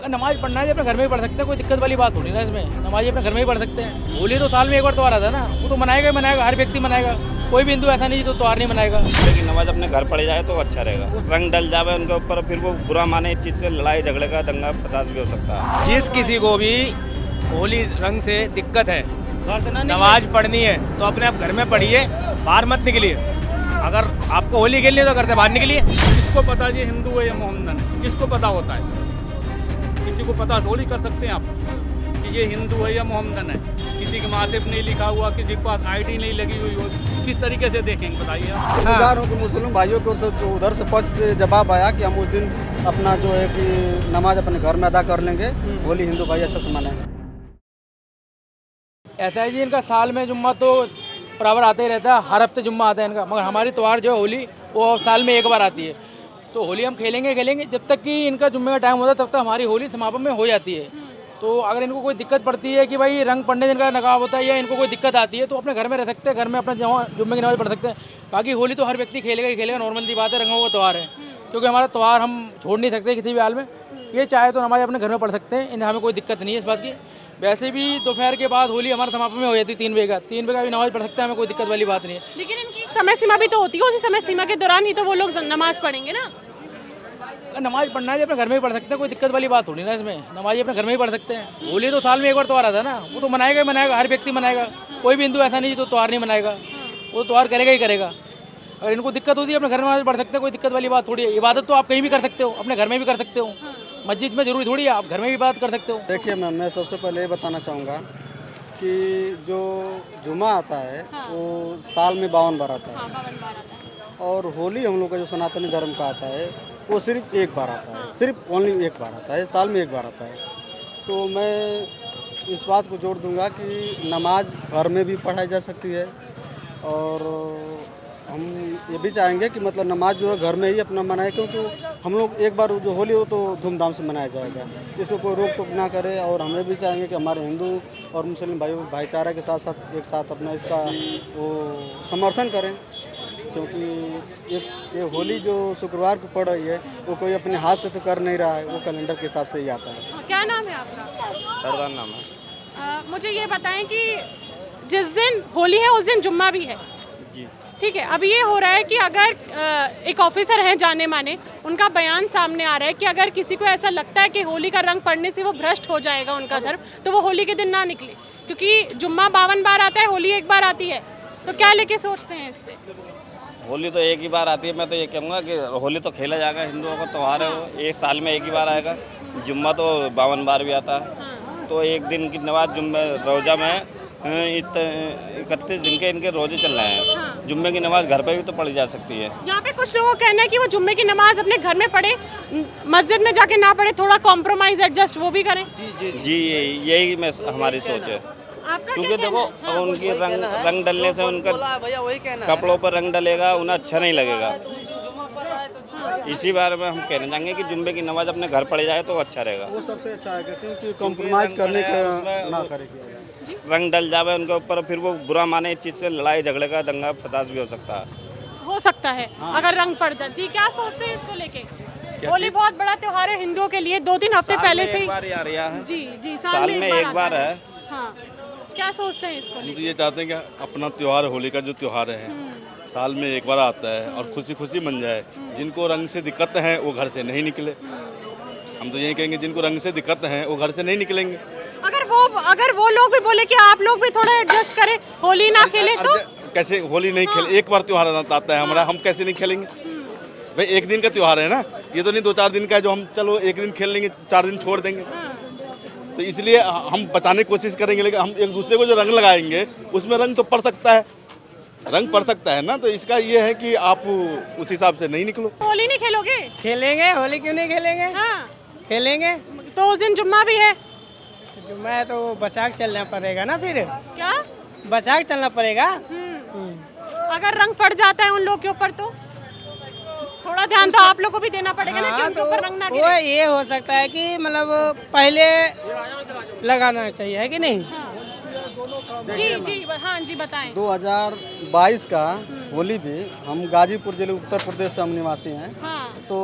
अगर नमाज पढ़ना है तो अपने घर में ही पढ़ सकते हैं, कोई दिक्कत वाली बात थोड़ी ना इसमें। नमाज अपने घर में ही पढ़ सकते हैं। होली तो साल में एक बार त्योहार आता है ना, वो तो मनाएगा ही मनाएगा, हर व्यक्ति मनाएगा। कोई भी हिंदू ऐसा नहीं जो त्योहार नहीं मनाएगा। लेकिन नमाज अपने घर पढ़ जाए तो अच्छा रहेगा। रंग डल जावे उनके ऊपर, फिर वो बुरा माने, इस चीज़ से लड़ाई झगड़े का दंगा फसाद भी हो सकता है। जिस किसी को भी होली रंग से दिक्कत है, नमाज पढ़नी है तो अपने आप घर में पढ़िए, बाहर मत निकलिए। अगर आपको होली खेलनी है तो घर से बाहर निकलिए। किसको पता ये हिंदू है या मोहम्मदन है, किसको पता होता है? किसी को पता थोड़ी कर सकते हैं आप कि ये हिंदू है या मोहम्मदन है। किसी के माथे पे नहीं लिखा हुआ, किसी के पास आईडी नहीं लगी हुई हो, किस तरीके से देखेंगे बताइए आप? इंतजार हो कि मुस्लिम भाइयों की ओर से तो उधर से पक्ष से जवाब आया कि हम उस दिन अपना जो है कि नमाज अपने घर में अदा कर लेंगे, होली हिंदू भाई अच्छे से मनाएंगे। ऐसा है जी, इनका साल में जुम्मा तो बराबर आता ही रहता है, हर हफ्ते जुम्मा आता है इनका। मगर हमारी त्यौहार जो है होली, वो साल में एक बार आती है। तो होली हम खेलेंगे जब तक कि इनका जुम्मे का टाइम होता है तब तक हमारी होली समापन में हो जाती है। तो अगर इनको कोई दिक्कत पड़ती है कि भाई रंग पड़ने दिन का नकाब होता है या इनको कोई दिक्कत आती है तो अपने घर में रह सकते हैं, घर में अपना जुम्मे की नमाज पढ़ सकते हैं। बाकी होली तो हर व्यक्ति खेलेगा ही खेलेगा, नॉर्मल सी बात है, रंगों का त्यौहार है। क्योंकि हमारा त्यौहार हम छोड़ नहीं सकते किसी भी हाल में। ये चाहे तो नमाज अपने घर में पढ़ सकते हैं, इन्हें हमें कोई दिक्कत नहीं है इस बात की। वैसे भी दोपहर के बाद होली हमारे समापन में हो जाती है 3 बजे का, 3 बजे का भी नमाज पढ़ सकते हैं, हमें कोई दिक्कत वाली बात नहीं है। लेकिन इनकी एक समय सीमा भी तो होती है, उसी समय सीमा के दौरान ही तो वो लोग नमाज पढ़ेंगे ना। अगर नमाज पढ़ना है तो अपने घर में ही पढ़ सकते हैं, कोई दिक्कत वाली बात थोड़ी ना इसमें। नमाज अपने घर में ही पढ़ सकते हैं। होली तो साल में एक बार त्यौहार आता है ना, वो तो मनाएगा ही मनाएगा, हर व्यक्ति मनाएगा। कोई भी हिंदू ऐसा नहीं जो त्यौहार नहीं मनाएगा, वो त्यौहार करेगा ही करेगा। अगर इनको दिक्कत होती है अपने घर में पढ़ सकते हैं, कोई दिक्कत वाली बात थोड़ी है। इबादत तो आप कहीं भी कर सकते हो, अपने घर में भी कर सकते हो, मस्जिद में जरूरी थोड़ी है, आप घर में भी इबादत कर सकते हो। देखिए मैम, मैं सबसे पहले ये बताना चाहूँगा कि जो जुमा आता है वो साल में 52 बार आता है, और होली हम लोग का जो सनातनी धर्म का आता है वो सिर्फ एक बार आता है, सिर्फ ओनली एक बार आता है, साल में एक बार आता है। तो मैं इस बात को जोड़ दूंगा कि नमाज घर में भी पढ़ाई जा सकती है, और हम ये भी चाहेंगे कि मतलब नमाज जो है घर में ही अपना मनाए, क्योंकि हम लोग एक बार जो होली हो तो धूमधाम से मनाया जाएगा, इसको कोई रोक टोक ना करे। और हमें भी चाहेंगे कि हमारे हिंदू और मुस्लिम भाईचारा के साथ साथ एक साथ अपना इसका वो समर्थन करें, क्योंकि ये होली जो शुक्रवार को पड़ रही है वो कोई अपने हाथ से तो कर नहीं रहा है, वो कैलेंडर के हिसाब से ही आता है। क्या नाम है आपका? सरदार नाम है। मुझे ये बताएं कि जिस दिन होली है उस दिन जुम्मा भी है, जी ठीक है। अब ये हो रहा है कि अगर एक ऑफिसर हैं जाने माने, उनका बयान सामने आ रहा है कि अगर किसी को ऐसा लगता है कि होली का रंग पड़ने से वो भ्रष्ट हो जाएगा उनका धर्म, तो वो होली के दिन ना निकले, क्योंकि जुम्मा 52 बार आता है, होली एक बार आती है। तो क्या लेके सोचते हैं इस पे? होली तो एक ही बार आती है। मैं तो ये कहूँगा कि होली तो खेला जाएगा, हिंदुओं का त्यौहार है, वो एक साल में एक ही बार आएगा। जुम्मा तो 52 बार भी आता है, तो एक दिन की नमाज जुम्मे रोज़ा में 31 दिन के इनके रोजे चल रहे हैं। जुम्मे की नमाज घर पे भी तो पढ़ी जा सकती है। यहाँ पे कुछ लोगों का कहना है कि वो जुम्मे की नमाज अपने घर में पढ़े, मस्जिद में जाके ना पढ़े, थोड़ा कॉम्प्रोमाइज एडजस्ट वो भी करें। जी यही मैं हमारी सोच है। आपका क्योंकि क्या देखो कहना है? उनकी रंग डलने से उनका कपड़ों पर रंग डलेगा, उन्हें अच्छा नहीं लगेगा। इसी बारे में हम कहना चाहेंगे कि जुम्मे की नमाज अपने घर पढ़ जाए तो अच्छा रहेगा। वो सबसे अच्छा है, क्योंकि कॉम्प्रोमाइज़ करने का ना करेगी। रंग डल जावे उनके ऊपर, फिर वो बुरा माने, इस चीज़ से लड़ाई झगड़े का दंगा फसाद भी हो सकता है। हो सकता है अगर रंग पड़ जाए। जी, क्या सोचते हैं इसको लेके? होली बहुत बड़ा त्योहार है हिंदुओं के लिए, 2-3 हफ्ते पहले से ही। बार आ रहा है। जी जी, साल में एक बार आता है। हाँ, क्या सोचते हैं इसको हम लेके? तो ये चाहते हैं कि अपना त्यौहार होली का जो त्यौहार है साल में एक बार आता है और खुशी खुशी मन जाए। जिनको रंग से दिक्कत है वो घर से नहीं निकले। हम तो यही कहेंगे जिनको रंग से दिक्कत है वो घर से नहीं निकलेंगे। अगर वो लोग भी बोले कि आप लोग भी थोड़ा एडजस्ट करें, होली ना खेले तो कैसे होली नहीं खेले? एक बार त्यौहार आता है हमारा, हम कैसे नहीं खेलेंगे भाई? एक दिन का त्यौहार है ना, ये तो नहीं 2-4 दिन का है जो हम चलो एक दिन खेल लेंगे, 4 दिन छोड़ देंगे। तो इसलिए हम बचाने की कोशिश करेंगे, लेकिन हम एक दूसरे को जो रंग लगाएंगे उसमें रंग तो पड़ सकता है, रंग पड़ सकता है ना। तो इसका ये है कि आप उस हिसाब से नहीं निकलो। होली नहीं खेलोगे? खेलेंगे, होली क्यों नहीं खेलेंगे? हाँ, खेलेंगे। तो उस दिन जुम्मा भी है। जुम्मा है तो बैसाख चलना पड़ेगा ना, फिर क्या? बैसाख चलना पड़ेगा। अगर रंग पड़ जाता है उन लोग के ऊपर तो थोड़ा ध्यान तो आप लोग को भी देना पड़ेगा ना कि उनके ऊपर रंग ना वो गिरे। ये हो सकता है कि मतलब पहले लगाना चाहिए, है कि नहीं? जी जी, हाँ जी, बताएं। 2022 का होली भी हम गाजीपुर जिले उत्तर प्रदेश से हम निवासी हैं। हाँ, तो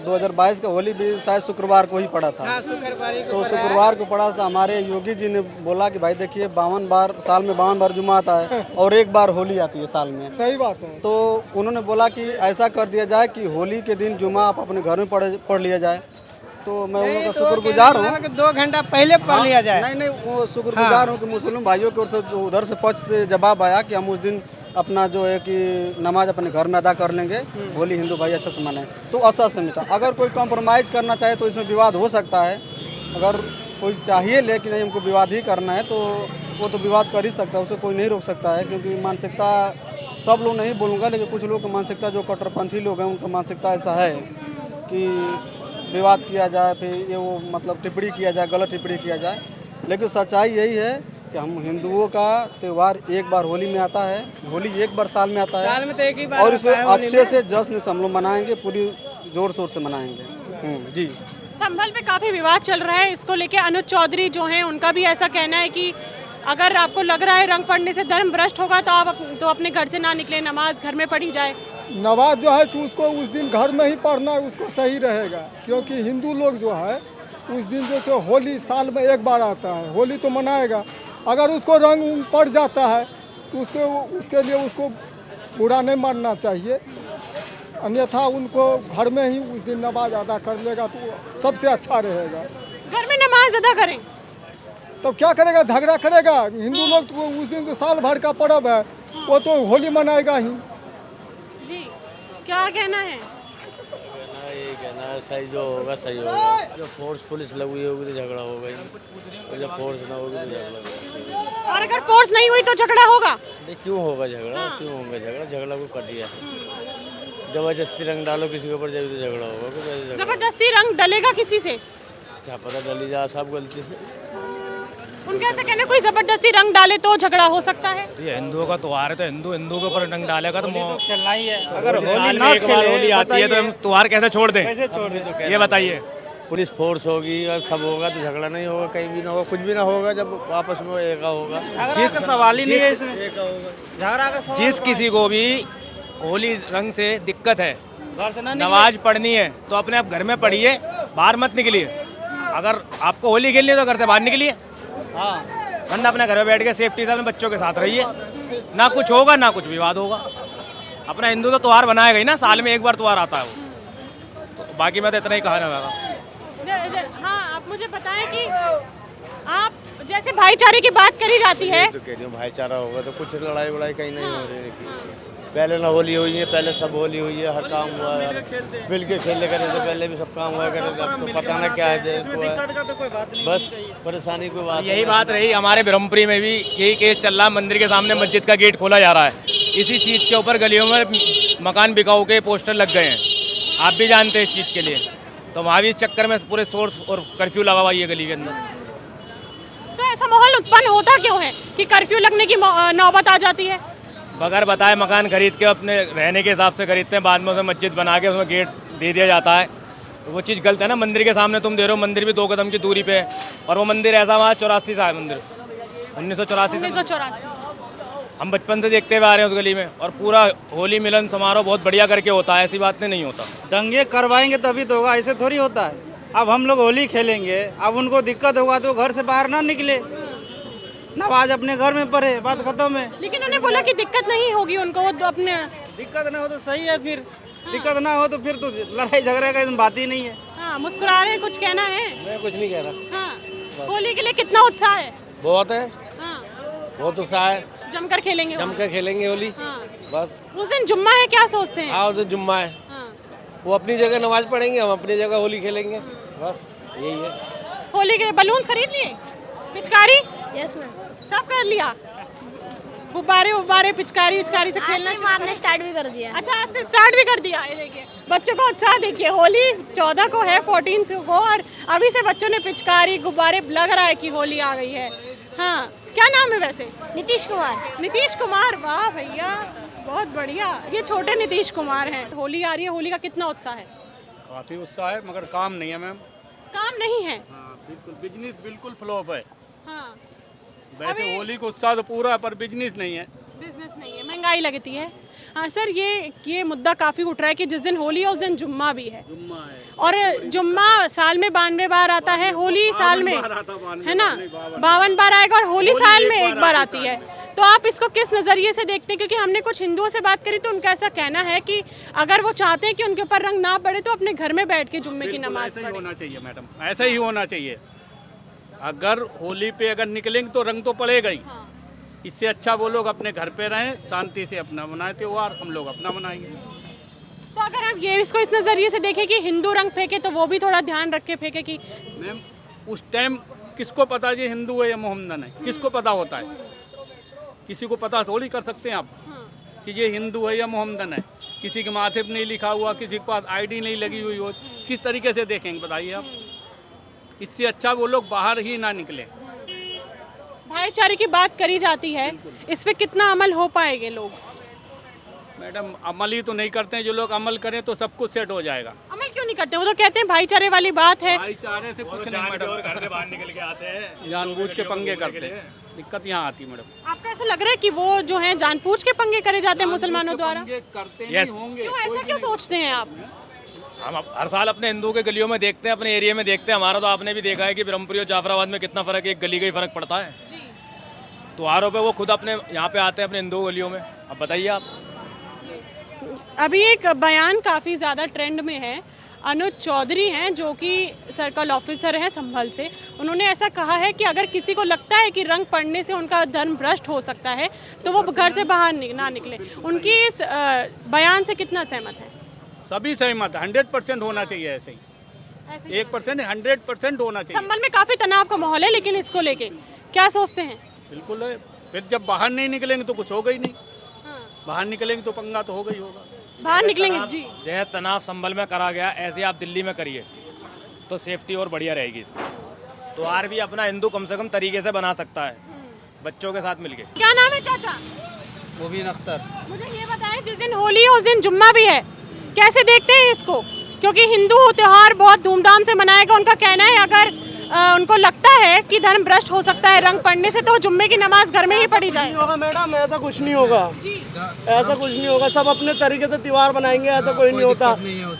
2022 का होली भी शायद शुक्रवार को ही पड़ा था। हाँ, शुक्रवार को तो पड़ा है। शुक्रवार को पड़ा था। हमारे योगी जी ने बोला कि भाई देखिए 52 बार साल में 52 बार जुम्मा आता है और एक बार होली आती है साल में। सही बात है। तो उन्होंने बोला कि ऐसा कर दिया जाए कि होली के दिन जुम्मा आप अपने घर में पढ़ लिया जाए। तो मैं उन लोगों का शुक्रगुजार हूँ। 2 घंटा पहले पढ़ लिया जाए। नहीं वो शुक्रगुजार हूँ कि मुस्लिम भाइयों की ओर से जो उधर से पक्ष से जवाब आया कि हम उस दिन अपना जो है कि नमाज अपने घर में अदा कर लेंगे, होली हिंदू भाई अच्छा से मनाएं। तो अच्छा से मिटा। अगर कोई कॉम्प्रोमाइज़ करना चाहे तो इसमें विवाद हो सकता है। अगर कोई चाहिए लेकिन नहीं हमको विवाद ही करना है तो वो तो विवाद कर ही सकता है, उसे कोई नहीं रोक सकता है। क्योंकि मानसिकता सब लोग नहीं बोलूँगा, लेकिन कुछ लोग की मानसिकता जो कट्टरपंथी लोग हैं उनका मानसिकता ऐसा है कि विवाद किया जाए, फिर ये वो मतलब टिप्पणी किया जाए, गलत टिप्पणी किया जाए। लेकिन सच्चाई यही है कि हम हिंदुओं का त्यौहार एक बार होली में आता है। होली एक बार साल में आता है, साल में तो एक ही बार और इसे आता है होली अच्छे में। से जश्न से हम लोग मनाएंगे, पूरी जोर शोर से मनाएंगे। जी। संभल पे काफ़ी विवाद चल रहा है, इसको लेके अनुज चौधरी जो हैं उनका भी ऐसा कहना है कि अगर आपको लग रहा है रंग पड़ने से धर्म भ्रष्ट होगा तो आप तो अपने घर से ना निकले, नमाज घर में पढ़ी जाए। नमाज जो है उसको उस दिन घर में ही पढ़ना उसको सही रहेगा, क्योंकि हिंदू लोग जो है उस दिन जैसे होली साल में एक बार आता है, होली तो मनाएगा। अगर उसको रंग पड़ जाता है तो उसके लिए उसको बुरा नहीं मानना चाहिए, अन्यथा उनको घर में ही उस दिन नमाज अदा कर लेगा तो सबसे अच्छा रहेगा। घर में नमाज अदा करें तो क्या करेगा, झगड़ा करेगा। हिंदू लोग तो उस दिन जो साल भर का पर्व है वो तो होली मनाएगा ही। जी, क्या कहना है? यही कहना है सही जो होगा सही होगा। जब फोर्स पुलिस लगी होगी तो झगड़ा होगा ही, और जब फोर्स ना होगी तो झगड़ा होगा। और अगर फोर्स नहीं हुई तो झगड़ा होगा? नहीं, क्यों होगा झगड़ा, क्यों होगा झगड़ा, झगड़ा को कर दिया। जबरदस्ती रंग डालो किसी के ऊपर जब तो झगड़ा होगा। कुछ ऐसे झगड़ा जबरदस्ती रंग डलेगा किसी से? क्या पता डली जा सब गलती से। उनका ऐसा कहना है कोई जबरदस्ती रंग डाले तो झगड़ा हो सकता है। तो ये हिंदुओं का त्योहार है तो हिंदू के ऊपर रंग डालेगा तो खेलना ही है। अगर होली ना खेले होली आती है तो हम त्योहार कैसे छोड़ दें? कैसे छोड़ दें? ये बताइए। पुलिस फोर्स होगी और सब होगा तो झगड़ा नहीं होगा, कहीं भी ना होगा, कुछ भी ना होगा जब आपस में एका होगा। जिस सवाल ही नहीं है इसमें। झगड़ा का सवाल जिस किसी को भी होली रंग से दिक्कत है, नमाज पढ़नी है तो अपने आप घर में पढ़िए, बाहर मत निकलिए। अगर आपको होली खेलनी है तो घर से बाहर निकलिए, हाँ, वरना अपने घर में बैठ के सेफ्टी से अपने बच्चों के साथ रहिए। ना कुछ होगा ना कुछ विवाद होगा। अपना हिंदू तो त्योहार बनाएगा ही ना, साल में एक बार त्योहार आता है वो। तो बाकी मैं तो इतना ही कहना होगा। हाँ, आप मुझे बताएं कि आप जैसे भाईचारे की बात करी जाती है तो कह रही हूँ भाईचारा होगा तो कुछ लड़ाई वड़ाई कहीं नहीं हो रही है। पहले ना होली हुई है, पहले सब होली हुई है, हर काम हुआ है, मिल के खेले करे थे, पहले भी सब काम हुआ करे थे। अब तो पता ना क्या है देश को है, बस परेशानी कोई बात यही बात रही हमारे ब्रह्मपुरी में भी यही केस चल रहा है। मंदिर के सामने मस्जिद का गेट खोला जा रहा है, इसी चीज़ के ऊपर गलियों में मकान बिकाऊ के पोस्टर लग गए हैं। आप भी जानते हैं इस चीज़ के लिए, तो वहाँ भी इस चक्कर में पूरे सोर्स और कर्फ्यू लगा हुआ है गली के अंदर। तो ऐसा माहौल उत्पन्न होता क्यों है कि कर्फ्यू लगने की नौबत आ जाती है? बगैर बताए मकान खरीद के अपने रहने के हिसाब से खरीदते हैं, बाद में उसे मस्जिद बना के उसमें गेट दे दिया जाता है। तो वो चीज़ गलत है ना। मंदिर के सामने तुम दे रहे हो, मंदिर भी 2 कदम की दूरी पे है, और वो मंदिर ऐसा वहाँ 84 का है मंदिर, 1984 से 1984 हम बचपन से देखते हुए आ रहे हैं उस गली में। और पूरा होली मिलन समारोह बहुत बढ़िया करके होता है, ऐसी बात नहीं होता। दंगे करवाएंगे तभी तो होगा, ऐसे थोड़ी होता है। अब हम लोग होली खेलेंगे, अब उनको दिक्कत होगा तो घर से बाहर ना निकले, नमाज अपने घर में पढ़े, बात खत्म है। लेकिन उन्हें बोला कि दिक्कत नहीं होगी उनको, वो तो अपने दिक्कत ना हो तो सही है, फिर दिक्कत ना हो तो फिर तो लड़ाई झगड़े का इसमें बात ही नहीं है। हाँ, मुस्कुरा रहे हैं, कुछ कहना है? मैं कुछ नहीं कह रहा। हाँ, होली के लिए कितना उत्साह है? बहुत है, हाँ, बहुत उत्साह है, जमकर खेलेंगे होली। जमकर खेलेंगे होली। हाँ, बस उस दिन जुम्मा है, क्या सोचते हैं? आओ तो जुम्मा है, हाँ, वो अपनी जगह नमाज पढ़ेंगे, हम अपनी जगह होली खेलेंगे, बस यही है। होली के बलून खरीद लिए, पिचकारी यस मैम, सब कर लिया, गुब्बारे उब्बारे पिचकारी उचकारी से खेलना आपने स्टार्ट भी कर दिया। अच्छा, आज से स्टार्ट भी कर दिया है। देखिए बच्चों का उत्साह देखिए, होली 14 को है, 14 को, और अभी से बच्चों ने पिचकारी गुब्बारे, लग रहा है कि होली आ गई है। हाँ, क्या नाम है वैसे? नीतीश कुमार। नीतीश कुमार, वाह भैया, बहुत बढ़िया। ये छोटे नीतीश कुमार हैं। होली आ रही है, होली का कितना उत्साह है? काफ़ी उत्साह है, मगर काम नहीं है मैम। काम नहीं है? हाँ, बिल्कुल बिजनेस बिल्कुल फ्लॉप है। हाँ, वैसे होली को उत्साह तो पूरा है पर बिजनेस नहीं है। बिजनेस नहीं है, महंगाई लगती है। हाँ सर, ये मुद्दा काफ़ी उठ रहा है कि जिस दिन होली है उस दिन जुम्मा भी है, और जुम्मा साल में 92 बार आता है, होली साल में है ना 52 बार आएगा, और होली साल में एक बार आती है। तो आप इसको किस नज़रिए से देखते हैं? क्योंकि हमने कुछ हिंदुओं से बात करी तो उनका ऐसा कहना है कि अगर वो चाहते हैं कि उनके ऊपर रंग ना पड़े तो अपने घर में बैठ के जुम्मे की नमाज ऐसा ही पढ़ें। होना चाहिए मैडम, ऐसा ही होना चाहिए। अगर होली पे अगर निकलेंगे तो रंग तो पड़ेगा ही। इससे अच्छा वो लोग अपने घर पे रहें, शांति से अपना मनाए त्योहार, हम लोग अपना मनाएंगे। तो अगर आप ये इसको इस नज़रिए से देखें कि हिंदू रंग फेंके तो वो भी थोड़ा ध्यान रख के फेंके कि मैम उस टाइम किसको पता ये हिंदू है या मोहम्मदन है, किसको पता होता है? किसी को पता थोड़ी कर सकते हैं आप कि ये हिंदू है या मोहम्मदन है। किसी के माथे पर नहीं लिखा हुआ, किसी के पास आईडी नहीं लगी हुई हो, किस तरीके से देखेंगे बताइए आप? इससे अच्छा वो लोग बाहर ही ना निकले। भाईचारे की बात करी जाती है, इस पे कितना अमल हो पाएंगे लोग? मैडम अमल ही तो नहीं करते हैं, जो लोग अमल करें तो सब कुछ सेट हो जाएगा। अमल क्यों नहीं करते? वो तो कहते हैं भाईचारे वाली बात है। भाईचारे से कुछ नहीं मैडम, घर से बाहर निकल के आते हैं, जानबूझ के पंगे करते हैं, दिक्कत यहाँ आती है मैडम। आपको ऐसा लग रहा है कि वो जो है जानबूझ के पंगे करे जाते हैं मुसलमानों द्वारा? पंगे करते नहीं Yes. होंगे। क्यों, ऐसा क्यों सोचते हैं आप? हम हर साल अपने हिंदुओं के गलियों में देखते हैं, अपने एरिया में देखते हैं। हमारा तो आपने भी देखा है कि ब्रह्मपुरी और जाफराबाद में कितना फ़र्क है, एक गली का ही फ़र्क पड़ता है। त्योहारों पे वो खुद अपने यहाँ पे आते हैं अपने हिंदू गलियों में। अब बताइए आप। अभी एक बयान काफ़ी ज़्यादा ट्रेंड में है। अनुज चौधरी हैं जो कि सर्कल ऑफिसर हैं संभल से। उन्होंने ऐसा कहा है कि अगर किसी को लगता है कि रंग पड़ने से उनका धर्म भ्रष्ट हो सकता है तो वो घर से बाहर ना निकले। उनकी इस बयान से कितना सहमत है? सभी सहमत, 100% होना चाहिए ऐसे ही। 1% 100% होना चाहिए। संभल में काफ़ी तनाव का माहौल है, लेकिन इसको लेके क्या सोचते हैं? बिल्कुल है। फिर जब बाहर नहीं निकलेंगे तो कुछ होगा ही नहीं। बाहर निकलेंगे तो पंगा तो होगा ही होगा। बाहर निकलेंगे जी। जय तनाव संभल में करा गया, ऐसे आप दिल्ली में करिए तो सेफ्टी और बढ़िया रहेगी इससे। त्योहार भी अपना हिंदू कम से कम तरीके से बना सकता है, बच्चों के साथ मिलके। क्या नाम है चाचा? मुबीन अख्तर। मुझे ये बताएं, जिस दिन होली है उस दिन जुम्मा भी है, कैसे देखते हैं इसको? क्योंकि हिंदू त्योहार बहुत धूमधाम से मनाएगा। उनका कहना है अगर उनको लगता है कि धर्म भ्रष्ट हो सकता है रंग पड़ने से तो जुम्मे की नमाज घर में ही पढ़ी जाए। नहीं होगा मैडम, ऐसा कुछ नहीं होगा, ऐसा कुछ नहीं होगा। सब अपने तरीके से त्योहार बनाएंगे, ऐसा कोई नहीं होता।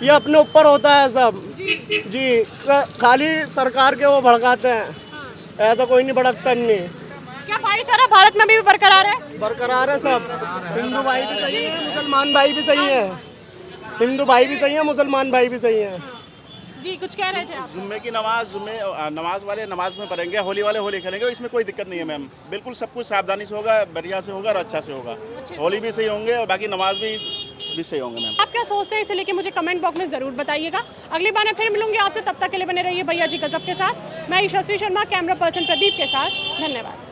ये अपने ऊपर होता है सब जी। खाली सरकार के वो भड़काते हैं, ऐसा कोई नहीं भड़कता नहीं। क्या भाईचारा भारत में भी बरकरार है? बरकरार है सब। हिंदू भाई भी सही है, मुसलमान भाई भी सही है। हिंदू भाई भी सही है, मुसलमान भाई भी सही है जी। कुछ कह रहे थे आप? जुम्मे की नमाज नमाज वाले नमाज में पढ़ेंगे, होली वाले होली खेलेंगे, इसमें कोई दिक्कत नहीं है मैम। बिल्कुल सब कुछ सावधानी से होगा, बढ़िया से होगा और अच्छा से होगा। होली भी सही होंगे और बाकी नमाज भी सही होंगे मैम। आप क्या सोचते हैं इसे लेके मुझे कमेंट बॉक्स में ज़रूर बताइएगा। अगली बार मैं फिर मिलूंगी आपसे, तब तक के लिए बने रहिए भैया जी गजब के साथ। मैं यशस्वी शर्मा, कैमरा पर्सन प्रदीप के साथ। धन्यवाद।